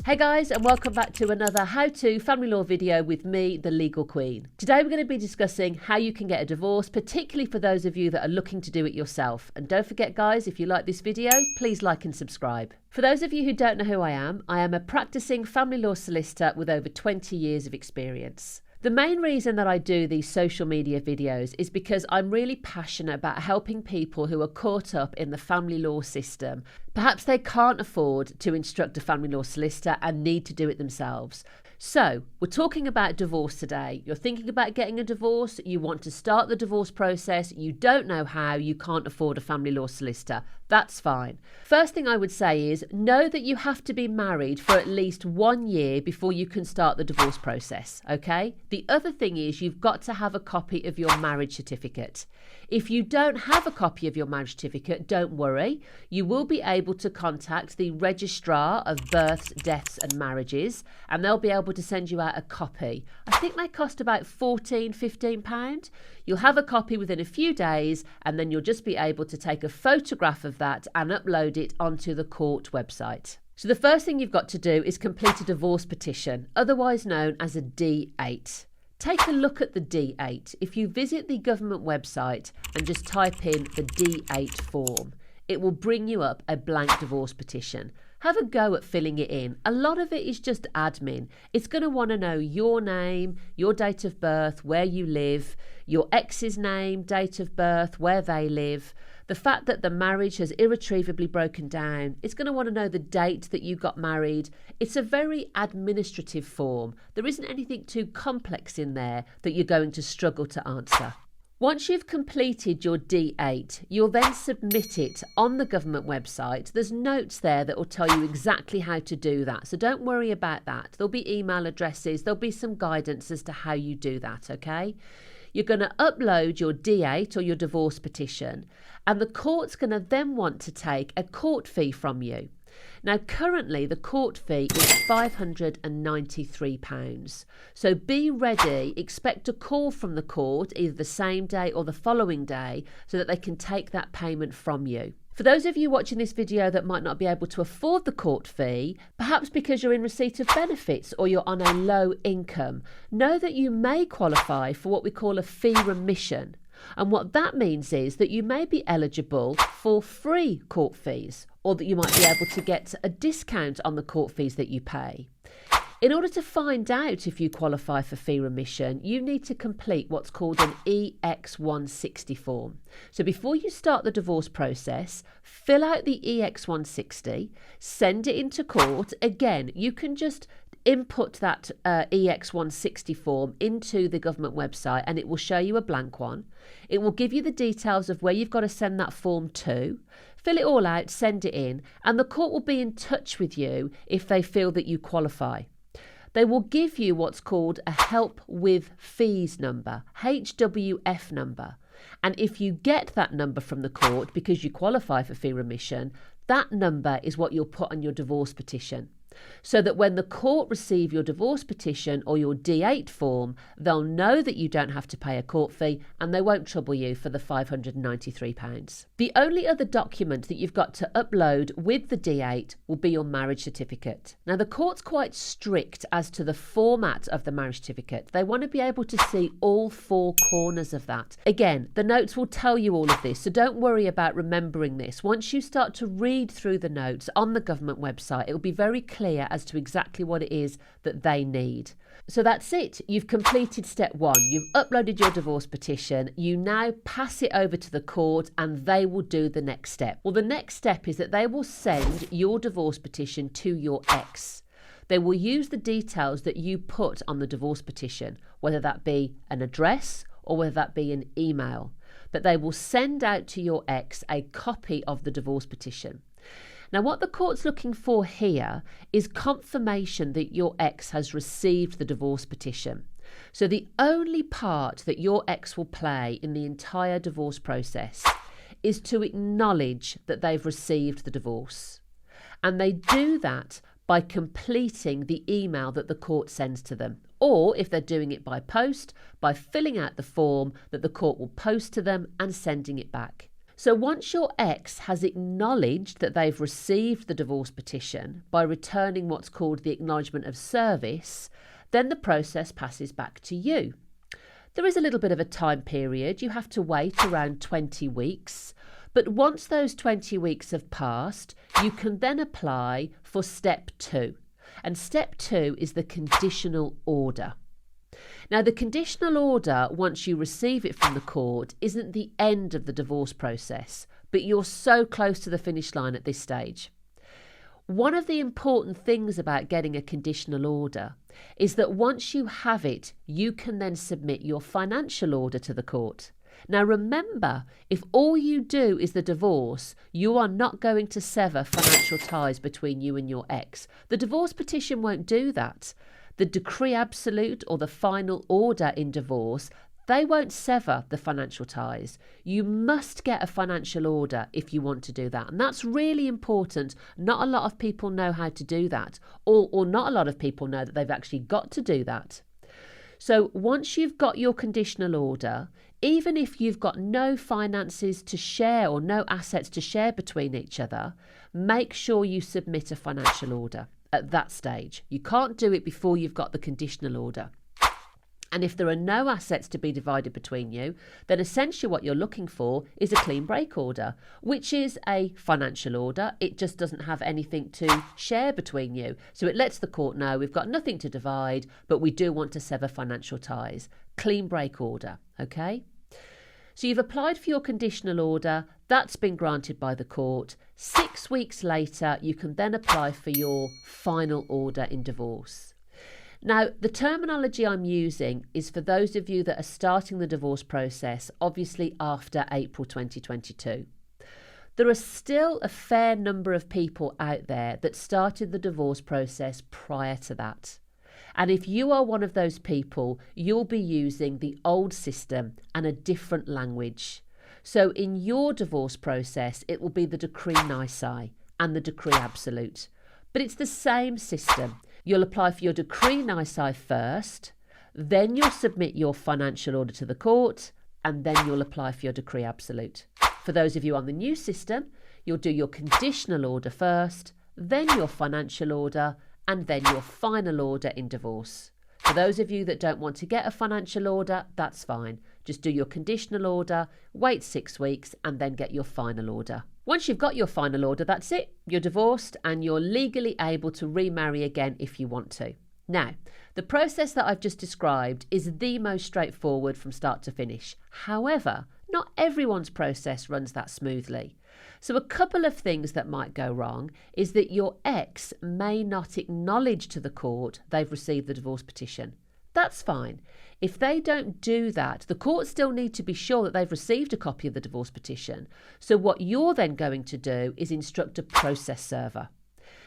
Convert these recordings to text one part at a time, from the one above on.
Hey guys, and welcome back to another how-to family law video with me, the Legal Queen. Today we're going to be discussing how you can get a divorce, particularly for those of you that are looking to do it yourself. And don't forget guys, if you like this video, please like and subscribe. For those of you who don't know who I am a practicing family law solicitor with over 20 years of experience. The main reason that I do these social media videos is because I'm really passionate about helping people who are caught up in the family law system. Perhaps they can't afford to instruct a family law solicitor and need to do it themselves. So, we're talking about divorce today. You're thinking about getting a divorce, you want to start the divorce process, you don't know how, you can't afford a family law solicitor. That's fine. First thing I would say is know that you have to be married for at least 1 year before you can start the divorce process, okay? The other thing is you've got to have a copy of your marriage certificate. If you don't have a copy of your marriage certificate, don't worry. You will be able to contact the Registrar of Births, Deaths and Marriages and they'll be able to send you out a copy. I think they cost about £15. You'll have a copy within a few days and then you'll just be able to take a photograph of that and upload it onto the court website. So the first thing you've got to do is complete a divorce petition, otherwise known as a D8. Take a look at the D8. If you visit the government website and just type in the D8 form, it will bring you up a blank divorce petition. Have a go at filling it in. A lot of it is just admin. It's going to want to know your name, your date of birth, where you live, your ex's name, date of birth, where they live, the fact that the marriage has irretrievably broken down. It's going to want to know the date that you got married. It's a very administrative form. There isn't anything too complex in there that you're going to struggle to answer. Once you've completed your D8, you'll then submit it on the government website. There's notes there that will tell you exactly how to do that. So don't worry about that. There'll be email addresses. There'll be some guidance as to how you do that, okay? You're going to upload your D8 or your divorce petition, and the court's going to then want to take a court fee from you. Now, currently, the court fee is £593. So be ready, expect a call from the court either the same day or the following day so that they can take that payment from you. For those of you watching this video that might not be able to afford the court fee, perhaps because you're in receipt of benefits or you're on a low income, know that you may qualify for what we call a fee remission. And what that means is that you may be eligible for free court fees, or that you might be able to get a discount on the court fees that you pay. In order to find out if you qualify for fee remission, you need to complete what's called an EX160 form. So before you start the divorce process, fill out the EX160, send it into court. Again, you can just input that EX160 form into the government website and it will show you a blank one. It will give you the details of where you've got to send that form to. Fill it all out, send it in, and the court will be in touch with you if they feel that you qualify. They will give you what's called a help with fees number, HWF number. And if you get that number from the court because you qualify for fee remission, that number is what you'll put on your divorce petition. So that when the court receive your divorce petition or your D8 form, they'll know that you don't have to pay a court fee and they won't trouble you for the £593. The only other document that you've got to upload with the D8 will be your marriage certificate. Now, the court's quite strict as to the format of the marriage certificate. They want to be able to see all four corners of that. Again, the notes will tell you all of this, so don't worry about remembering this. Once you start to read through the notes on the government website, it will be very clear as to exactly what it is that they need. So that's it. You've completed step one. You've uploaded your divorce petition. You now pass it over to the court and they will do the next step. Well, the next step is that they will send your divorce petition to your ex. They will use the details that you put on the divorce petition, whether that be an address or whether that be an email. But they will send out to your ex a copy of the divorce petition. Now, what the court's looking for here is confirmation that your ex has received the divorce petition. So the only part that your ex will play in the entire divorce process is to acknowledge that they've received the divorce. And they do that by completing the email that the court sends to them. Or if they're doing it by post, by filling out the form that the court will post to them and sending it back. So once your ex has acknowledged that they've received the divorce petition by returning what's called the acknowledgement of service, then the process passes back to you. There is a little bit of a time period. You have to wait around 20 weeks. But once those 20 weeks have passed, you can then apply for step 2. And step 2 is the conditional order. Now, the conditional order, once you receive it from the court, isn't the end of the divorce process, but you're so close to the finish line at this stage. One of the important things about getting a conditional order is that once you have it, you can then submit your financial order to the court. Now remember, if all you do is the divorce, you are not going to sever financial ties between you and your ex. The divorce petition won't do that. The decree absolute or the final order in divorce, they won't sever the financial ties. You must get a financial order if you want to do that. And that's really important. Not a lot of people know how to do that, or not a lot of people know that they've actually got to do that. So once you've got your conditional order, even if you've got no finances to share or no assets to share between each other, make sure you submit a financial order at that stage. You can't do it before you've got the conditional order. And if there are no assets to be divided between you, then essentially what you're looking for is a clean break order, which is a financial order. It just doesn't have anything to share between you. So it lets the court know we've got nothing to divide, but we do want to sever financial ties. Clean break order, okay? So you've applied for your conditional order. That's been granted by the court. 6 weeks later, you can then apply for your final order in divorce. Now, the terminology I'm using is for those of you that are starting the divorce process, obviously after April 2022. There are still a fair number of people out there that started the divorce process prior to that. And if you are one of those people, you'll be using the old system and a different language. So in your divorce process, it will be the decree nisi and the decree absolute. But it's the same system. You'll apply for your decree nisi first, then you'll submit your financial order to the court, and then you'll apply for your decree absolute. For those of you on the new system, you'll do your conditional order first, then your financial order, and then your final order in divorce. For those of you that don't want to get a financial order, that's fine. Just do your conditional order, wait 6 weeks, and then get your final order. Once you've got your final order, that's it. You're divorced and you're legally able to remarry again if you want to. Now, the process that I've just described is the most straightforward from start to finish. However, not everyone's process runs that smoothly. So a couple of things that might go wrong is that your ex may not acknowledge to the court they've received the divorce petition. That's fine. If they don't do that, the court still need to be sure that they've received a copy of the divorce petition. So what you're then going to do is instruct a process server.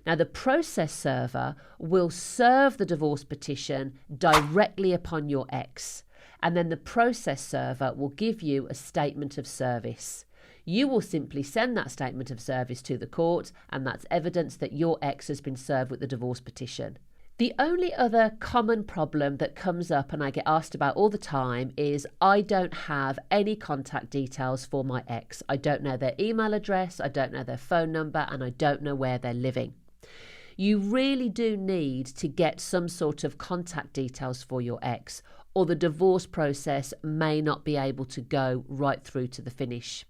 Now, the process server will serve the divorce petition directly upon your ex, and then the process server will give you a statement of service. You will simply send that statement of service to the court, and that's evidence that your ex has been served with the divorce petition. The only other common problem that comes up and I get asked about all the time is I don't have any contact details for my ex. I don't know their email address, I don't know their phone number, and I don't know where they're living. You really do need to get some sort of contact details for your ex, or the divorce process may not be able to go right through to the finish.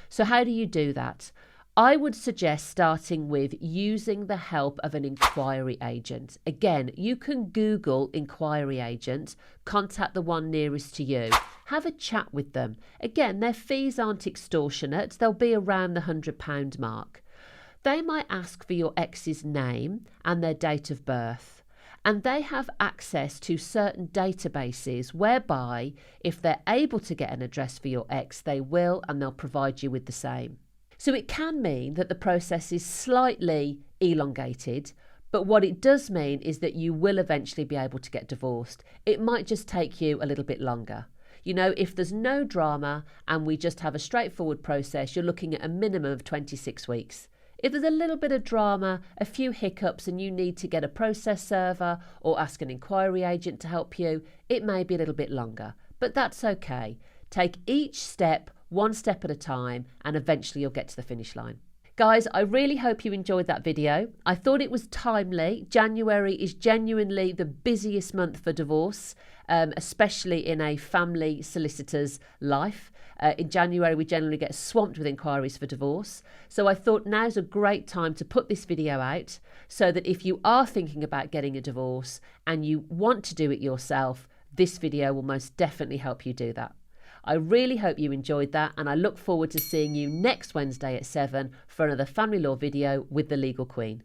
So how do you do that? I would suggest starting with using the help of an inquiry agent. Again, you can Google inquiry agent, contact the one nearest to you, have a chat with them. Again, their fees aren't extortionate, they'll be around the £100 mark. They might ask for your ex's name and their date of birth, and they have access to certain databases whereby if they're able to get an address for your ex, they will, and they'll provide you with the same. So it can mean that the process is slightly elongated, but what it does mean is that you will eventually be able to get divorced. It might just take you a little bit longer. You know, if there's no drama and we just have a straightforward process, you're looking at a minimum of 26 weeks. If there's a little bit of drama, a few hiccups, and you need to get a process server or ask an inquiry agent to help you, it may be a little bit longer, but that's okay. Take each step one step at a time, and eventually you'll get to the finish line. Guys, I really hope you enjoyed that video. I thought it was timely. January is genuinely the busiest month for divorce, especially in a family solicitor's life. In January, we generally get swamped with inquiries for divorce. So I thought now's a great time to put this video out so that if you are thinking about getting a divorce and you want to do it yourself, this video will most definitely help you do that. I really hope you enjoyed that, and I look forward to seeing you next Wednesday at 7 for another family law video with the Legal Queen.